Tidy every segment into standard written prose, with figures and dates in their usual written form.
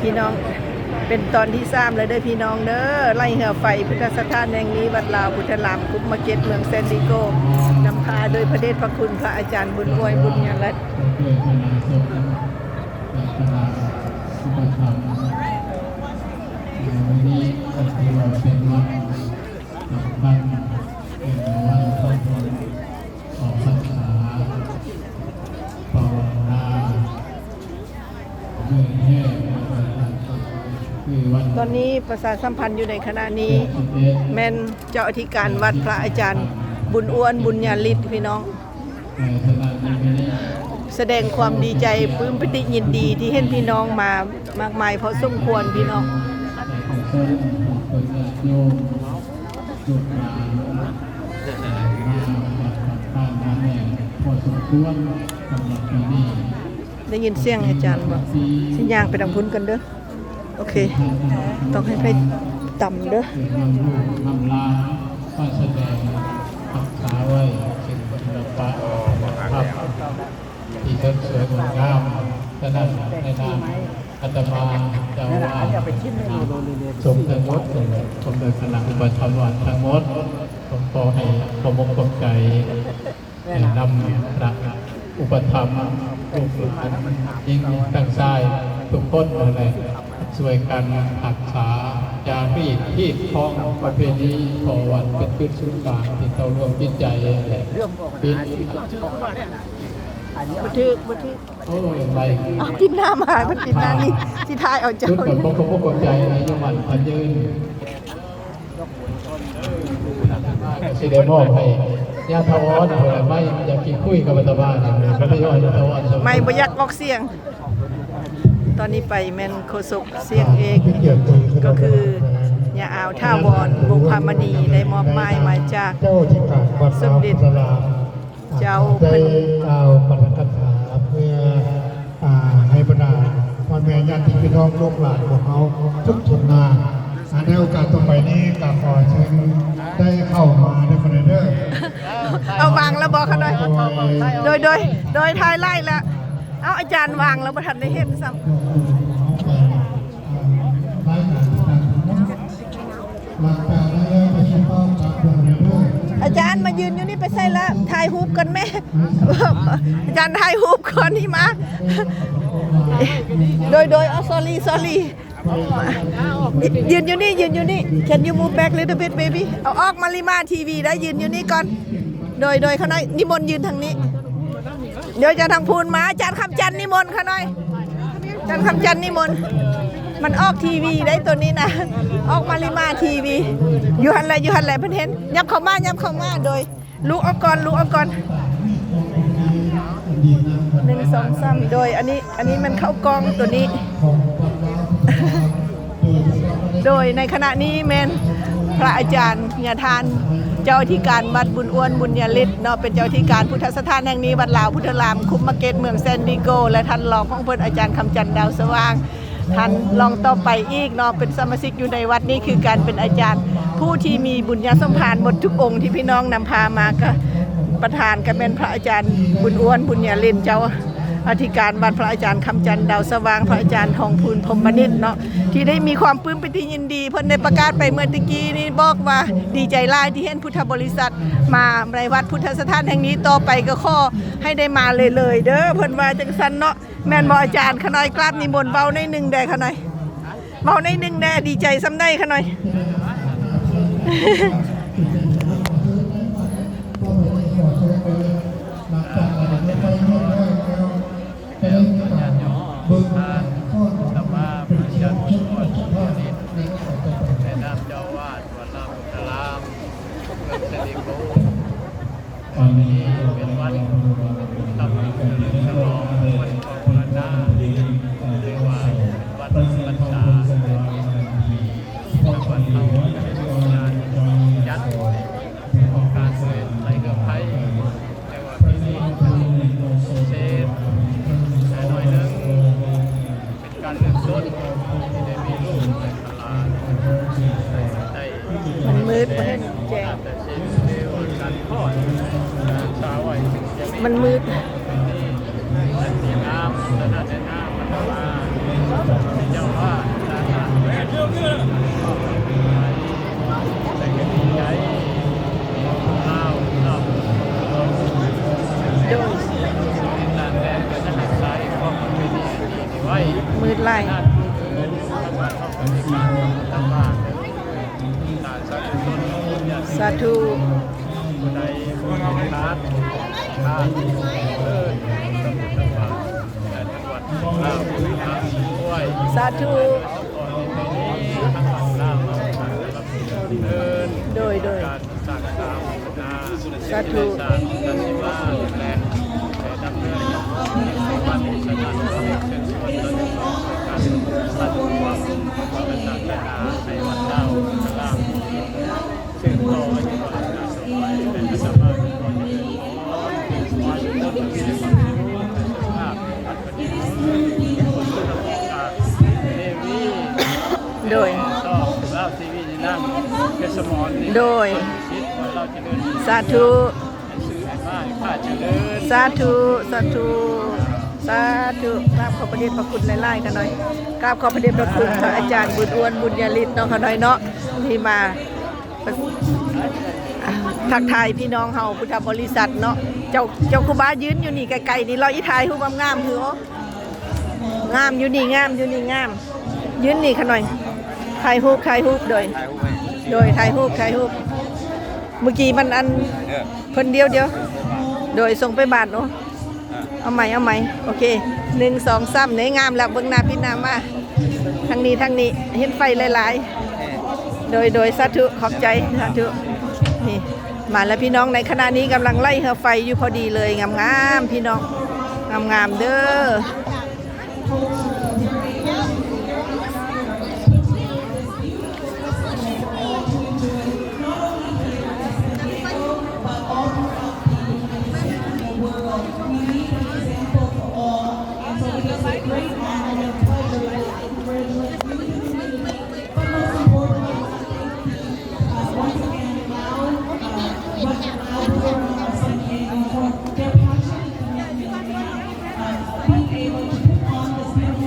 พี่น้องเป็นตอนที่3เลยเด้อพี่น้องเด้อไล่เหือไฟพุทธสถานแห่งนี้วัดลาวพุทธรามกุ๊ปมาร์เก็ตเมืองแซนดิโกนำพาโดยพระเดชพระคุณพระอาจารย์บุญอวยบุญญาลัตน์ตอนนี้ประชาสัมพันธ์อยู่ในขณะนี้แม่นเจ้าอธิการวัดพระอาจารย์บุญอ้วนบุญญาฤทธิ์พี่น้องแสดงความดีใจปลื้มปิติยินดีที่เห็นพี่น้องมามากมายพอสมควรพี่น้องได้ยินเสียงอาจารย์บอกสิย่างไปทางพุ้นกันเด้อโอเคต้องให้ไปต่ำเด้อนำลาก็แสดงรักษาไว้เป็นศิลปะภาพที่สวยงดงามฉะนั้นในนามอาตมาเจ้าว่าสมเด็จวัดสมเด็จพระนางอุปถัมภ์วัดทั้งหมดผมขอให้ความมุ่งมั่นใจนำพระอุปถัมภ์ลูกหลานยิ่งตั้งใจทุกคนเลยช่วยกันรักษาจารีตที่คล้องประเพณีขอวัดเป็นขึ้นศูนย์กลางที่เขารวมจิตใจเลยปีบันทึกโอ้ยอะไรปิดหน้ามาปิดหน้านี่ที่ทายเอาเจ้าชุดแบบพวกใจในจังหวัดพันยืนสิเดมอบให้ยาทวอนอะไรไม่อยากกินคุยกับบัตรบ้านเลยก็ไม่ย่อยยาทวอนไม่บยักออกเสียงตอนนี้ไปแมนโคศกเสียงเอกก็คือยาอาวท่าวรบุพามณีได้มอบหมายมาจากสมเด็จเจ้าเป็นเอาปฐกถาเพื่อให้บรรดาพ่อแม่ญาติพี่น้องลูกหลานของเขาทุกทุนนาในโอกาสต่อไปนี้ก็ขอเชิญได้เข้ามาในคอนเดอร์เอาวางแล้วบอกเขาหน่อยโดยทายไล่แล้วเอาอาจารย์วางแล้วประทันได้เห็นซ้ำอาจารย์มายืนอยู่นี่ไปใส่ละถ่ายรูปกันแม่อาจารย์ถ่ายรูปก่อนนี่มาโดยซอรี่ยืนอยู่นี่Can you move back little bit baby เอาออกมาริมาทีวีได้ยืนอยู่นี่ก่อนโดยเขาหน่อยนิมนต์ยืนทางนี้เดี๋ยวจะทางพูนมาอาจารย์คำจันนิมนต์เขาหน่อยอาจารย์คำจันนิมนต์มันออกทีวีได้ตัวนี้นะออกมาริมาทีวีอยู่หันไรเพื่อนเห็นยับเข้ามาโดยลูกเอาก่อน1 2 3โดยอันนี้มันเข้ากองตัวนี้โดยในขณะนี้แมนพระอาจารย์ญาทานเจ้าอธิการวัดบุญอ้วนบุญญาฤทธิ์เนาะเป็นเจ้าอธิการพุทธสถานแห่งนี้วัดลาวพุทธรามคุปมาร์เก็ตเมืองแซนดิโกและท่านรองของเพิ่นอาจารย์คำจันทร์ดาวสว่างท่านรองต่อไปอีกเนาะเป็นสมาชิกอยู่ในวัดนี้คือการเป็นอาจารย์ผู้ที่มีบุญญาสมภารหมดทุกองค์ที่พี่น้องนำพามาก็ประธานก็เป็นพระอาจารย์บุญอ้วนบุญญาฤทธิ์เจ้าอธิการวัดพระอาจารย์คำจันทร์ดาวสว่างพระอาจารย์ทองพูนพรหมนิตเนาะที่ได้มีความปลื้มปิติยินดีเพิ่นได้ประกาศไปเมื่อตะกี้นี้บอกว่าดีใจหลายที่เห็นพุทธบริษัทมาในวัดพุทธสถานแห่งนี้ต่อไปก็ขอให้ได้มาเลยเด้อเพิ่นว่าจังซั่นเนาะแม่นบ่อาจารย์ขน้อยกราบนิมนต์เบาในหนึ่งได้ขน้อยเบาในหนึ่งได้ดีใจซ้ำได้ขน้อยตอนนี้เป็นวันทำบุญฉลองวันโบราณเรียกว่าวันพรรษาวันเขายัดของการเสด็จไปกับไทยเรียกว่าที่นี่เชฟแต่หน่อยนึงเป็นการเริ่มต้นที่ได้มีลูกในตลาดได้มันมืดมันแจ้งมันมืดน้ำน้ำมันว่า เจ้าว่าแต่ก็ดีใจข้าวเนาะ โดย นานแดงก็จะหักซ้ายก็เป็นดีไว้ มืดไล่ ด้านทำบ้านเข้าไปในการทำบ้านตาสาธุต้นเนี่ย สาธุ ผู้ใดผู้ใดค้าสมุทรสาครและจังหวัดลาวบุรีรัมย์ด้วย สาธุ โดย การสั่งสามนา สาธุ สั่งตัดสินว่าและดำเนินการในสถานเชิญชวนและการสั่งความเป็นศาสนาในวัดเจ้าล่างซึ่งต่ออายุวันนาสมัยเป็นสมาชิกคนที่มาชุมนุมที่มีความรู้สุภาพอัตปฏิบัติคนสุนทรภาพเนวี โดย ต่อเล่าทีวีนั่งเพชรมรนี่ โดย คิดว่าเราจะเดิน สาธุ สื่อให้มากข้าจะเดิน สาธุสาธุสาธุกราบขอบพระเดชพระคุณไล่ๆกันหน่อยกราบขอบพระเดชพระคุณพระอาจารย์บุญอ้วนบุญญาฤทธิ์เนาะค่ะหน่อยเนาะที่มาทักทายพี่น้องเฮาพุทธบริษัทเนาะเจ้าครูบายืนอยู่นี่ไกลๆนี่รออีทายฮู้งามๆคือโองามอยู่นี่งามอยู่นี่งามยืนนี่ค่ะหน่อยถ่ายรูปโดยถ่ายรูปเมื่อกี้มันอันคนเดียวโดยส่งไปบาทเนาะเอาใหม่โอเค1 2 3เนี่ยงามแล้วเบิ่งหน้าพี่น้ามาทางนี้เห็นไฟหลายๆโดยสาธุขอบใจสาธุนี่มาแล้วพี่น้องในขณะนี้กำลังไล่เหือไฟอยู่พอดีเลยงามๆพี่น้องงามๆเด้อ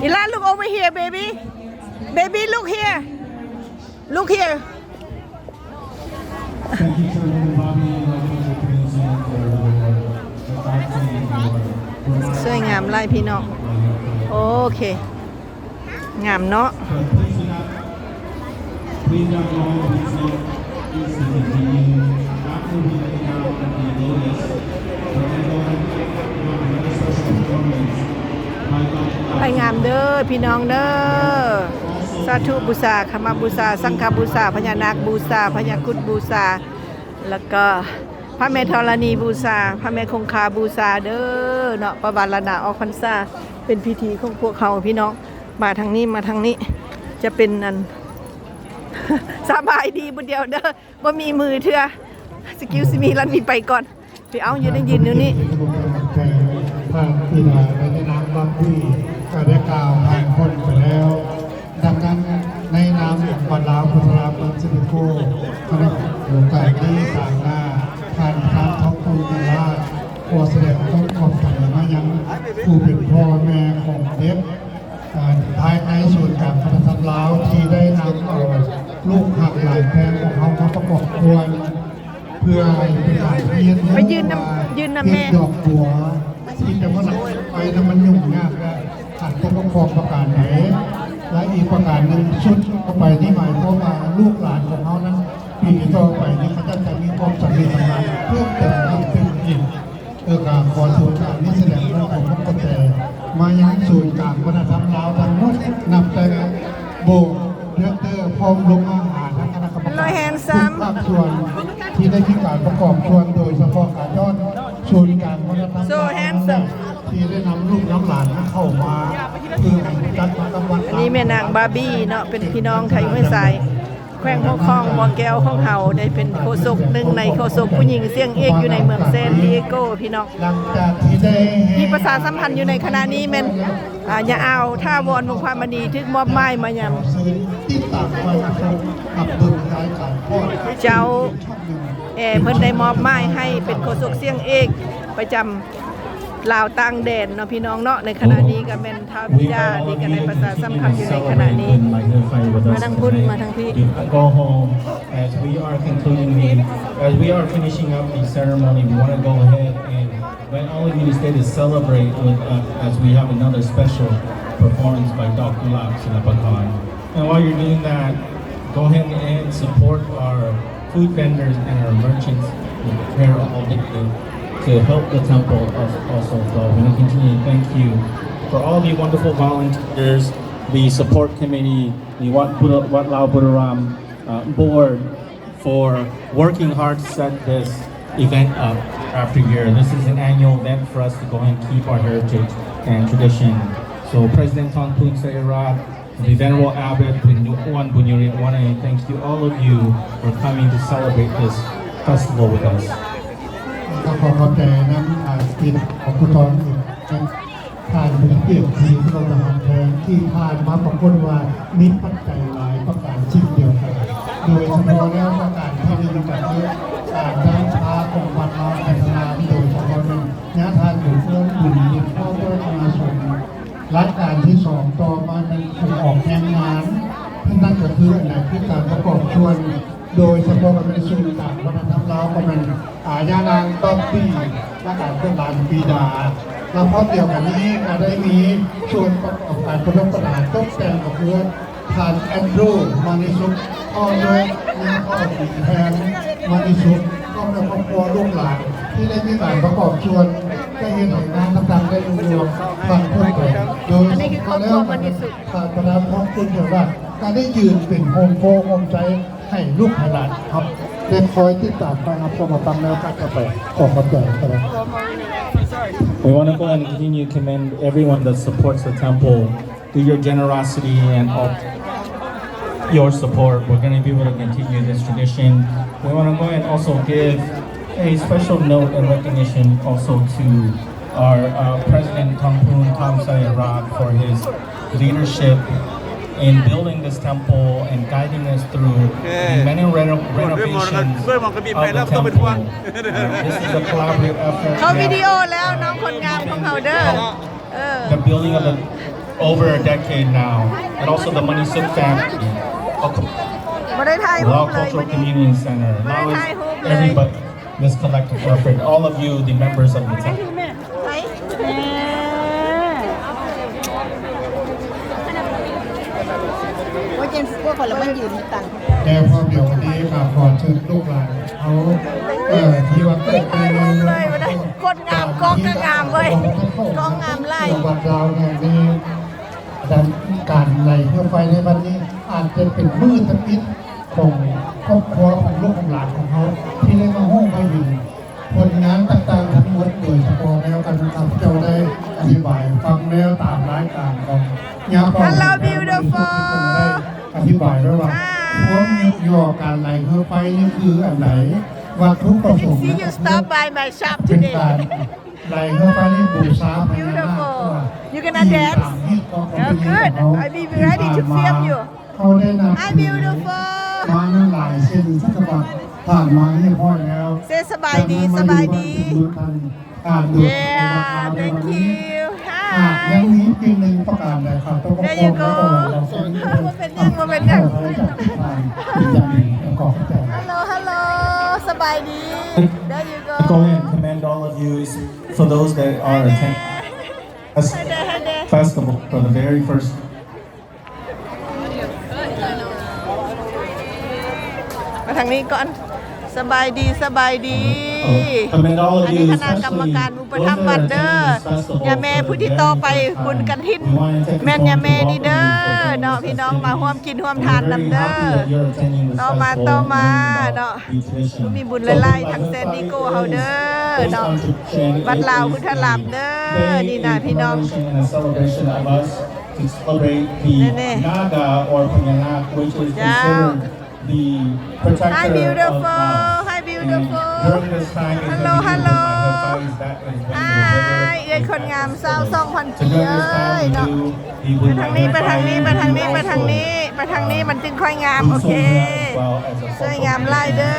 Ila, look over here, baby. Baby, look here. Look here. สวยงามไล่พี่น้องโอเคงามเนาะไปงามเด้อพี่น้องเด้อสาธุบูชาขมาบูชาสังฆบูชาพญานาคบูชาพญาครุฑบูชาแล้วก็พระแม่ธรณีบูชาพระแม่คงคาบูชาเด้อเนาะประบาลนาออกพรรษาเป็นพิธีของพวกเขาพี่น้องมาทางนี้จะเป็นอัน สบายดีบุญเดียวเด้อว่ามีมือเถื่อสกิลซิมีรันมีไปก่อนไปเอายืนอยู่นี่ ทางพิธาในนามบางที่ก็ได้กล่าวผ่านพ้นไปแล้วดังนั้นในนามบัลลาพุทธราปัญสิโกคณะโอกาสนี้ต่างหน้าผ่านทางท้องคุณกันว่าขอแสดงต้นขอบคุณมายังผู้เป็นพ่อแม่ของเด็กภายในส่วนการพัฒนาลาวที่ได้นำเอาลูกหักหลายแพงของเขามาประกอบควรเพื่อให้เป็นการเรียนรู้ ไปยืนนำแม่ ดอกบัวที่จะมาหลักไปแล้วมันยุ่งยากและขาดผู้ปกครองประการไหนและอีกประการหนึ่งชุดเข้าไปนี่หมายความว่าลูกหลานของเขานั้นปีต่อไปนี่เขาจะมีความสำเร็จทำงานเพื่อเป็นเป็นอินการขอสูตรการนี้แสดงว่าของพระกเจ้ามายังสูตรการวัฒนธรรมลาวทั้งหมดนำแต่โบกเดือดเตอร์พร้อมลงอาหารทั้งคณะกรรมการทุกภาคส่วนที่ได้ที่การประกอบส่วนโดยเฉพาะการย้อนส่วนการวัฒนธรรม So handsome ที่ได้นำลูกน้ำหลานเข้ามาเพื่อจัดกำวัด อันนี้แม่นางบาร์บี้เนาะเป็นพี่น้องไทยห้วยทรายแขวงห้องคองมอแก้วห้องเฮาได้เป็นโฆษกหนึ่งในโฆษกผู้หญิงเสียงเอกอยู่ในเมืองเซนดิเอโกพี่น้อง หลังจากที่ได้ มีประสาสัมพันธ์อยู่ในคณะนี้แม่นอย่าเอาท่าวอนวงความมณีทึกมอบไม้มายำ ซื้อที่ต่างวัยกับบึงรายการพ่อ เจ้าเพิ่นได้มอบไม้ให้เป็นโฆษกเสียงเอกประจำ ลาวต่างแดนเนาะพี่น้องเนาะในขณะนี้ก็แม่นท้าวพิยานี่ก็ได้ประชาสัมพันธ์อยู่ในขณะนี้มาทางพุ่นมาทางพี่ Go home as we are concluding as we are finishing up the ceremony. We want to go ahead and let all of you stay to celebrate with as we have another special performance by Dr. Lap Silapakan. And while you're doing that, go ahead and support our food vendors and our merchants here all day to help the temple also. So we want to continue to thank you for all the wonderful volunteers, the support committee, the Wat Lao Budaram board for working hard to set this event up after year. This is an annual event for us to go and keep our heritage and tradition. So President Thongpoon Sayarat, the Venerable Abbot Bunyuan Bunyarit, I want to thank you, all of you, for coming to celebrate this festival with us. ขอขอบใจน้ำกินของผู้ทอนอีกผ่านเป็นเกียรติที่เราจะทำแทนที่ผ่านมาปรากฏว่ามีปัจจัยหลายประการชิ้นเดียวกันโดยเฉพาะแล้วประการที่มีการเรื่องการตั้งพาของวัดเราพัฒนาโดยเฉพาะนั้นญาทานอยู่เพื่อนบุญยินเข้าด้วยมาสมรัฐการที่สองต่อมาในผู้ออกแรงงานนั่นก็คืออันไหนที่การประกอบชวนโดยเฉพาะมันเป็นสูตรต่างวัฒนธรรมเราก็มันยานางต้องปีและการเคลื่อนลานปีดาเราพร้อมเดียวกันนี้ก็ได้มีส่วนประกอบการประดับประดาตกแต่งกับเพื่อนทานแอนดรูมานิสุขพ่อด้วยและพ่อปีแทนมานิสุขก็เป็นครอบครัวลูกหลานที่ได้มีการประกอบชวนได้เห็นหน่วยงานต่างๆได้รวมฟังพูดไปโดยเฉพาะแล้วการประดับของคุณเดียวว่าการได้ยืนเป็นโฮมโฟโฮมใจให้ลูกให้หลานครับเด็กคอยที่ตามไปครับพอมาฟังแล้วก็จะไปขอขอบใจครับ We want to go and continue to commend everyone that supports the temple through your generosity and all your support. We're going to be able to continue this tradition. We want to go and also give a special note and recognition also to our President Thongpoon Khamsayarat for his leadership in building this temple and guiding us through the many renovations of the temple. This is a collaborative effort. เขาวิดีโอแล้วน้องคนงามของเขาเด้อ The building of the over a decade now, and also the Manisuk family, บ่ได้ถ่ายรู Lao ปเลย Cultural Community Center. Now it's everybody, this collective effort, all of you, the members of the temple. ไปว่าเจนพวกคนละมันยืนต่าง แต่พอเดี๋ยววันนี้ค่ะขอเชิญลูกหลานเขาที่ว่าเกิดไปเลยบ่ได้คนงามก้องก็งามเว้ยก้องงามไล่ จังหวัดเราเนี่ยมีการไหลเพื่อไฟในวันนี้อาจจะเป็นมือตะปิดของครอบครัวของลูกของหลานของเขาที่ได้มาห้องไปอยู่ผลงานต่างๆทั้งหมดโดยเฉพาะแล้วการทำเจ้าได้อธิบายฟังแล้วตามรายการของยาปอง Hello beautiful อธิบายด้วยว่าพวกยุกย่อการไหลเพื่อไฟนี่คืออันไหนว่าทุกประสงค์ See you stop by my shop เป็น today การไหลเพื่อไฟนี่บูชาพญานาค Beautiful You gonna dance? Oh good I be ready to film you เขาได้นำ Hi beautiful มาเมื่อหลายเส้นสักบัดผ่านมาให้พ่อแล้ว Say สบายดีสบายดี Yeah thank you ยัง Hi มีปีหนึ่งประกาศเลยครับต้องขอ There you go มาเป็นยัง ขอเข้าใจ Hello hello สบายดี There you go Go ahead and commend all of you for those that are attending this festival for the very first. มาทางนี้ก่อนสบายดีสบายดี Commend all อั of นนี้ you, คณะกรรม especially การ those อุปถัมภ์ that วั are ดเด้อ attending this festival. อย่าแม่ผู้ที่ต่อไปบุญกันทินแม่นอย่าแม่นี่เด้อเนาะพี่น้องมาร่วมกินร่วมทานนำเด้อ ต่อมาเนาะมีบุญหลายๆทั้งเซนดิโก้เฮาเด้อเนาะวัดลาวพุทธลามเด้อนี่นะพี่น้อง To celebrate the Naga or Panyanak, which is considered the protector Hi beautiful of Hi beautiful during this time. Hello hello Hi เอ้ยคนงามสาว2,000 ปีเอ้ยเนาะไปทางนี้มันจึงค่อยงามโอเคสวยงามไล่เด้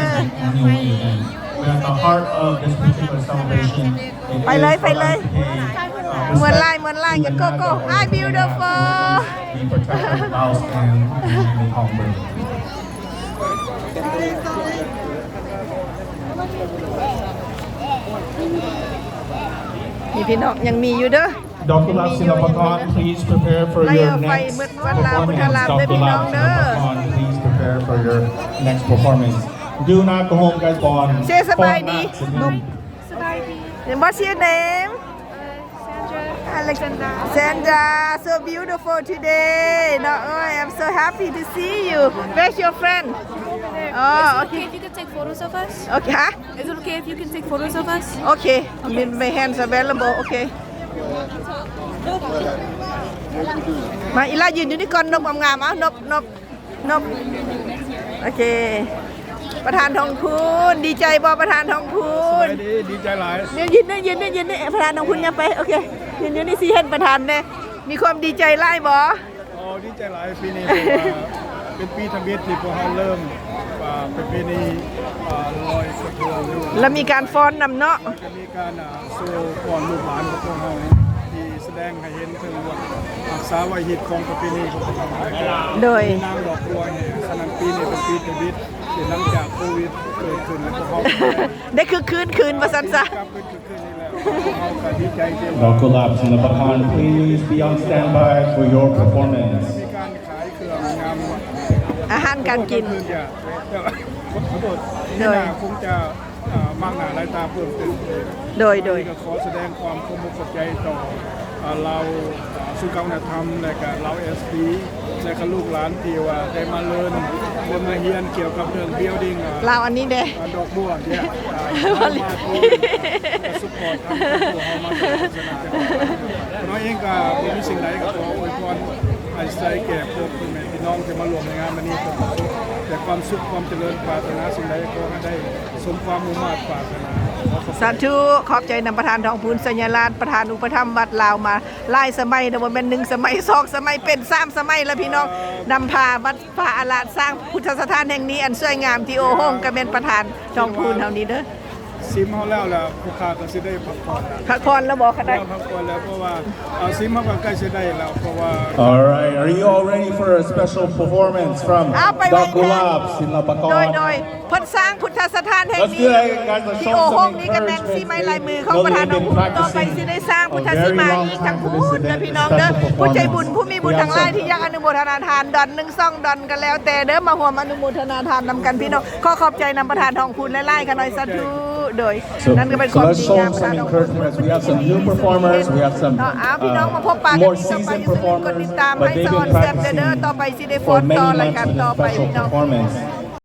อ at the heart of this particular celebration, it ไปเลย is ไปเลย for us to pay เหมือน respect ลายเหมือนลาย to อย่าโกโก้ Ananda Hi and beautiful the protector of Laos and the Mekong River. นี่พี่น้องยังมีอยู่เด้อ Dr. Lab Silapakon, please prepare for Layo your fai next mượt văn lao performance. Buddha Lam Dr. đi Lab nong đơ. Silapakon, please prepare for your next performance. Do not go home, guys. Bon. เซสบายดีนุ่ม What's your name Alexandra. Sandra so beautiful today no oh I'm so happy to see you where's your friend oh Is it okay okay if you can take photos of us? okay ฮะ Is it okay if you can take photos of us? okay my hands available okay มาอีลายืนอยู่นี่ก่อนนบงามๆเอานบโอเคประธานทองพูนดีใจบ่ประธานทองพูน ดีใจหลาย เนี่ยยืนนี่ประธานทองพูนเนี่ยไปโอเคยืนอยู่นี่สิเห็นประธานแน่มีความดีใจหลายบ่ ดีใจหลายปีนี้เพราะว่าเป็นปีทำบิดที่พวกเราเริ่มเป็นปีนี้ลอยกระทงด้วย แล้วมีการฟ้อนนำเนาะ จะมีการโชว์ก่อนลูกหลานของพวกเราที่แสดงให้เห็นถึงว่ารักษาไว้ฮิตของประเพณีของพวกเรา โดย นางดอกบัวเนี่ยฉะนั้นปีนี้เป็นปีทำบิดที่หลังจากโควิดเกิดขึ้นแล้วพวกเรา ได้คือคืนว่าซั่นซะ กลับไปคือนี่แหละพวกเราก็ดีใจที่ว่า Dr. Lab Silapakon, please be on standby for your performance. มีการขายเครื่องงาม อาหารการกิน ขอโทษนี่นาคงจะมากหน้าหลายตาเพิ่มขึ้น โดย ก็ขอแสดงความเคารพใจต่อเราสุขวัฒนธรรมและก็เรา SP และก็ลูกหลานที่ว่าได้มาเรียนมาเรียนเกี่ยวกับเรื่อง building ลาวอันนี้เด้ ดอกบัวเนี่ยมาที่ซุปพอร์ตทางตัวเฮามาศาสนาน้อยเองก็บ่มีสิ่งใดก็ขออวยพรให้ใส่แก่พวกพี่แม่พี่น้องที่มารวมในงานวันนี้ขอแต่ความสุขความเจริญปรารถนาสิ่งใดขอให้ได้สมความมุ่งมั่นปรารถนา สาธุขอบใจนำประธานทองพูนสัญลักษณ์ประธานอุปถัมภ์วัดลาวมาหลายสมัยแต่ว่าเป็น1สมัย2สมัยเป็น3สมัยแล้วพี่น้องนำพาวัดพระอาราธสร้างพุทธสถานแห่งนี้อันสวยงามที่โอโหงก็เป็นประธานทองพูนเท่านี้เด้อ ซิมเฮาแล้วล่ะผู้ค้าก็สิได้พักผ่อนแล้ว พักผ่อนแล้วบ่คะได้ พักผ่อนแล้วเพราะว่าซิมเฮาก็ใกล้สิได้แล้วเพราะว่า All right, are you all ready for a special performance from เอาไปไว้ Dr. Lab โดย Silapakon? เพิ่นสร้างพุทธสถานแห่ง Let's นี้ do that, guys. Let's ที่ show โอ them โห some งนี้ก็แม่นสีไม้ลายมือ encouragement. ของ Know ประ that ธาน they've ทอง been พูนต่อไป practicing สิได้สร้างพุทธ a สี very มา long อีก time ทั้ง for พู this นเด้อ event, พี่ this น้องเด้อ special ผู้ใจบุญ performance. ผู้มีบุญ We have ทั้งหลาย some ที่อยากอนุโมทนาทานดอน1 2ดอนก็แล้วแต่เด้อมาร่วมอนุโมทนาทานนำกันพี่น้องขอขอบใจนำประธานทองพูนหลายๆกันหน่อยสาธุโดย นั่นก็เป็น So ความ let's ดี show งาม them ประธาน some ทองพูน encouragement. We have some new performers. We have some เอาพี่น้องมาพบปะกัน more อีกต่อไป seasoned อย่าลืมกดติด performers, ตาม but ให้ they've สอน been แซ่บเด้อ practicing ต่อไปสิได้ฟ้อ for นต่อ many ราย months การ for ต่อ this ไป special พี่น้อง performance.